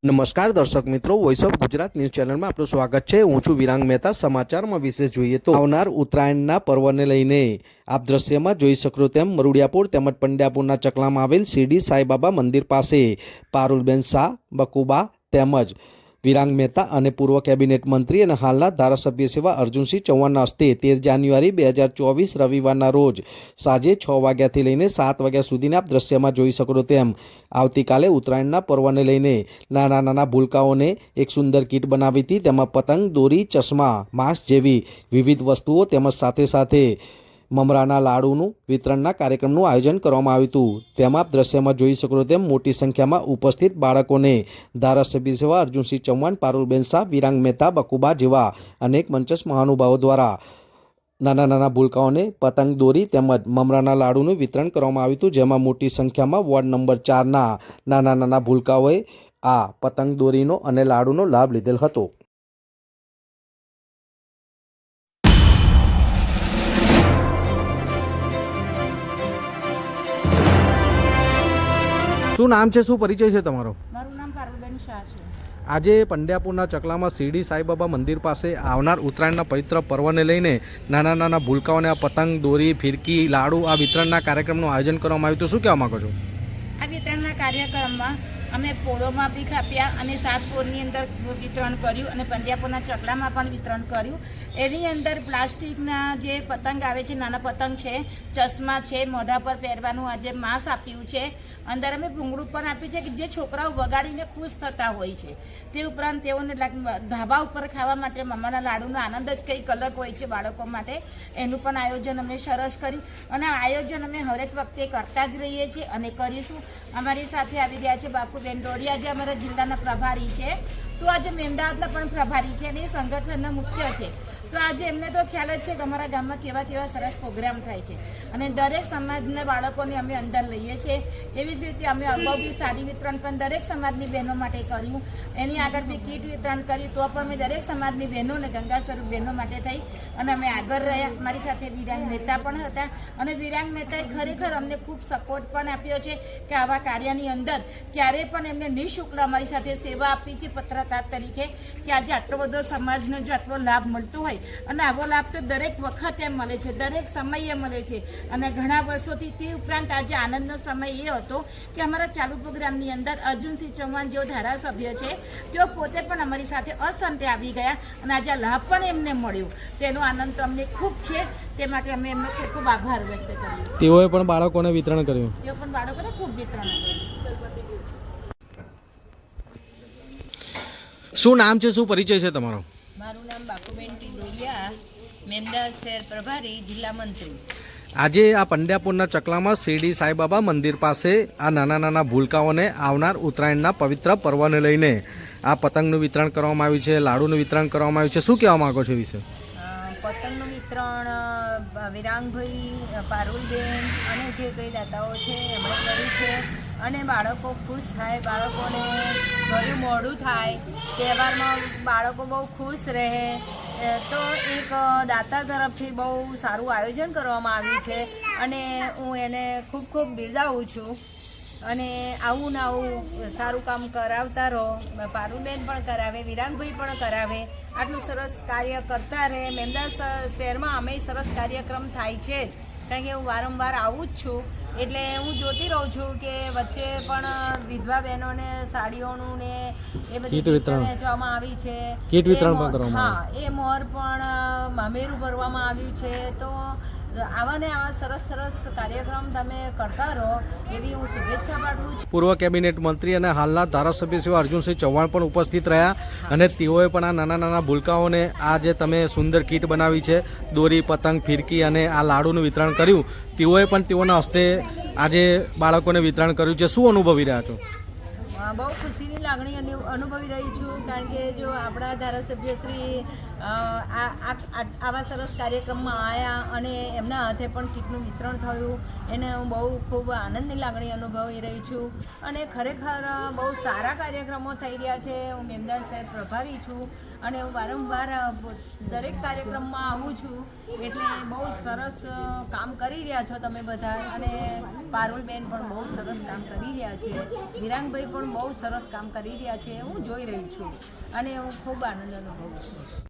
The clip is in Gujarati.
નમસ્કાર દર્શક મિત્રો, વોઇસ ઓફ ગુજરાત ન્યૂઝ ચેનલમાં આપનું સ્વાગત છે। હું છું વિરાંગ મહેતા। સમાચારમાં વિશેષ જોઈએ તો આવનાર ઉત્તરાયણના પર્વને લઈને આપ દ્રશ્યમાં જોઈ શકો તેમ મરુડિયાપુર તેમજ પંડ્યાપુરના ચકલામાં આવેલ શિરડી સાંઈબાબા મંદિર પાસે પારુલબેન શાહ, બકુબા તેમજ વિરાંગ મહેતા અને પૂર્વ કેબિનેટ મંત્રી અને હાલના ધારાસભ્ય સેવા અર્જુનસિંહ ચૌહાણના હસ્તે 13 જાન્યુઆરી 2024 રવિવારના રોજ સાંજે 6 વાગ્યાથી લઈને 7 વાગ્યા સુધીના આપ દ્રશ્યમાં જોઈ શકો તેમ આવતીકાલે ઉત્તરાયણના પર્વને લઈને નાના ભૂલકાઓને એક સુંદર કીટ બનાવી હતી। તેમાં પતંગ, દોરી, ચશ્મા, માસ્ક જેવી વિવિધ વસ્તુઓ તેમજ સાથે મમરાના લાડુનું વિતરણના કાર્યક્રમનું આયોજન કરવામાં આવ્યું હતું। તેમાં આપ દ્રશ્યમાં જોઈ શકો તેમ મોટી સંખ્યામાં ઉપસ્થિત બાળકોને ધારાસભ્ય સેવા અર્જુનસિંહ ચૌહાણ, પારુલબેન શાહ, વિરાંગ મહેતા, બકુબા જેવા અનેક મંચસ્થ મહાનુભાવો દ્વારા નાના ભૂલકાઓને પતંગ, દોરી તેમજ મમરાના લાડુનું વિતરણ કરવામાં આવ્યું હતું। જેમાં મોટી સંખ્યામાં વોર્ડ નંબર 4ના નાના ભૂલકાઓએ આ પતંગ, દોરીનો અને લાડુનો લાભ લીધેલ હતો। શું નામ છે, શું પરિચય છે તમારો? મારું નામ પારુલબેન શાહ છે। આજે પંડ્યાપુરના ચકલામાં શિરડી સાંઈબાબા મંદિર પાસે આવનાર ઉત્તરાયણના પવિત્ર પર્વને લઈને નાના ભૂલકાઓને આ પતંગ, દોરી, ફિરકી, લાડુ આ વિતરણના કાર્યક્રમનું આયોજન કરવામાં આવ્યું હતું। શું કહેવા માંગો છો? આ વિતરણના કાર્યક્રમમાં અમે પોળોમાં બી કાપ્યા અને 7 પોળની અંદર વિતરણ કર્યું અને પંડ્યાપુરના ચકલામાં પણ વિતરણ કર્યું। એની અંદર પ્લાસ્ટિકના જે પતંગ આવે છે, નાના પતંગ છે, ચશ્મા છે, મોઢા પર પહેરવાનું આજે માસ્ક આપ્યું છે, અંદર અમે ભૂંગળું પણ આપ્યું છે કે જે છોકરાઓ વગાડીને ખુશ થતા હોય છે। તે ઉપરાંત તેઓને ધાબા ઉપર ખાવા માટે મમરાના લાડુનો આનંદ જ કંઈક અલગ હોય છે બાળકો માટે। એનું પણ આયોજન અમે સરસ કર્યું અને આ આયોજન અમે હરેક વખતે કરતા જ રહીએ છીએ અને કરીશું। અમારી સાથે આવી રહ્યા છે બાપુબેન ડોડિયા, જે અમારા જિલ્લાના પ્રભારી છે, તો આજે અમદાવાદના પણ પ્રભારી છે અને એ સંગઠનના મુખ્ય છે। તો આજે એમને તો ખ્યાલ જ છે કે અમારા ગામમાં કેવા સરસ પ્રોગ્રામ થાય છે અને દરેક સમાજના બાળકોને અમે અંદર લઈએ છીએ। એવી જ રીતે અમે અગાઉ બી સાડી વિતરણ પણ દરેક સમાજની બહેનો માટે કર્યું, એની આગળ બી કીટ વિતરણ કર્યું, તો પણ અમે દરેક સમાજની બહેનોને ગંગા સ્વરૂપ બહેનો માટે થઈ અને અમે આગળ રહ્યા। મારી સાથે વિરાંગ મહેતા પણ હતા અને વિરાંગ મહેતાએ ખરેખર અમને ખૂબ સપોર્ટ પણ આપ્યો છે કે આવા કાર્યની અંદર ક્યારેય પણ એમને નિઃશુલ્ક અમારી સાથે સેવા આપી છે પત્રકાર તરીકે કે આજે આટલો બધો સમાજને જો આટલો લાભ મળતો હોય અને આવો લાભ તો દરેક વખતે મળે છે, દરેક સમયે મળે છે અને ઘણા વર્ષોથી। તે ઉપરાંત આજે આનંદનો સમય એ હતો કે અમારા ચાલુ પ્રોગ્રામની અંદર અર્જુનસિંહ ચૌહાણ જેઓ ધારાસભ્ય છે, તેઓ પોતે પણ અમારી સાથે અસંતે આવી ગયા અને આજે લાભ પણ એમને મળ્યો। તેનો આનંદ તો અમને ખૂબ છે, તે માટે અમે એમનો ખૂબ આભાર વ્યક્ત કરીએ। તેઓએ પણ બાળકોને વિતરણ કર્યું? તેઓ પણ બાળકોને ખૂબ વિતરણ કર્યું। શું નામ છે, શું પરિચય છે તમારો? મારું નામ બાપુબેન ડોડિયા, મેમદાવાદ શહેર પ્રભારી, જિલ્લા મંત્રી। આજે આ પંડ્યાપુરના ચકલામાં શિરડી સાંઈબાબા મંદિર પાસે આ નાના ભૂલકાઓને આવનાર ઉત્તરાયણના પવિત્ર પર્વને લઈને આ પતંગનું વિતરણ કરવામાં આવ્યું છે, લાડુનું વિતરણ કરવામાં આવ્યું છે। શું કહેવા માંગો છો એ વિશે? પતંગનું વિતરણ વિરાંગભાઈ, પારુલબેન અને જે કંઈ દાતાઓ છે એમણે કર્યું છે અને બાળકો ખુશ થાય, બાળકોને ઘરે મોડું થાય, તહેવારમાં બાળકો બહુ ખુશ રહે, તો એક દાતા તરફથી બહુ સારું આયોજન કરવામાં આવ્યું છે અને હું એને ખૂબ બિરદાવું છું અને આવું ને આવું સારું કામ કરાવતા રહો। પારુલબેન પણ કરાવે, વિરાંગભાઈ પણ કરાવે, આટલું સરસ કાર્ય કરતા રહે। મેમદાવાદ શહેરમાં અમે સરસ કાર્યક્રમ થાય છે જ, કારણ કે હું વારંવાર આવું જ છું એટલે હું જોતી રહું છું કે વચ્ચે પણ વિધવા બહેનોને સાડીઓનું ને એ બધી વેચવામાં આવી છે, કીટ વિતરણ પણ કરવામાં આવ્યું। હા, એ મોર પણ મામેરું ભરવામાં આવ્યું છે। તો આવા ને આવા સરસ કાર્યક્રમ તમે કરતા રહો એવી હું શુભેચ્છા પાઠવું છું। પૂર્વ કેબિનેટ મંત્રી અને હાલના ધારાસભ્ય સેવા અર્જુનસિંહ ચૌહાણ પણ ઉપસ્થિત રહ્યા અને તેઓએ પણ આ નાના ભૂલકાઓને આ જે તમે સુંદર કીટ બનાવી છે, દોરી, પતંગ, ફિરકી અને આ લાડુનું વિતરણ કર્યું, તેઓએ પણ તેઓના હસ્તે આજે બાળકોને વિતરણ કર્યું છે। શું અનુભવી રહ્યા છો? બહુ ખુશીની લાગણી અનુભવી રહી છું, કારણ કે જો આપણા ધારાસભ્ય શ્રી આવા સરસ કાર્યક્રમમાં આવ્યા અને એમના હાથે પણ કીટનું વિતરણ થયું એને હું બહુ ખૂબ આનંદની લાગણી અનુભવી રહી છું અને ખરેખર બહુ સારા કાર્યક્રમો થઈ રહ્યા છે. હું મેમદાન શહેર પ્રભારી છું અને હું વારંવાર દરેક કાર્યક્રમમાં આવું છું એટલે બહુ સરસ કામ કરી રહ્યા છો તમે બધા અને પારુલબેન પણ બહુ સરસ કામ કરી રહ્યા છે, વિરાંગભાઈ પણ બહુ સરસ કામ કરી રહ્યા છે હું જોઈ રહી છું અને હું ખૂબ આનંદ અનુભવું છું.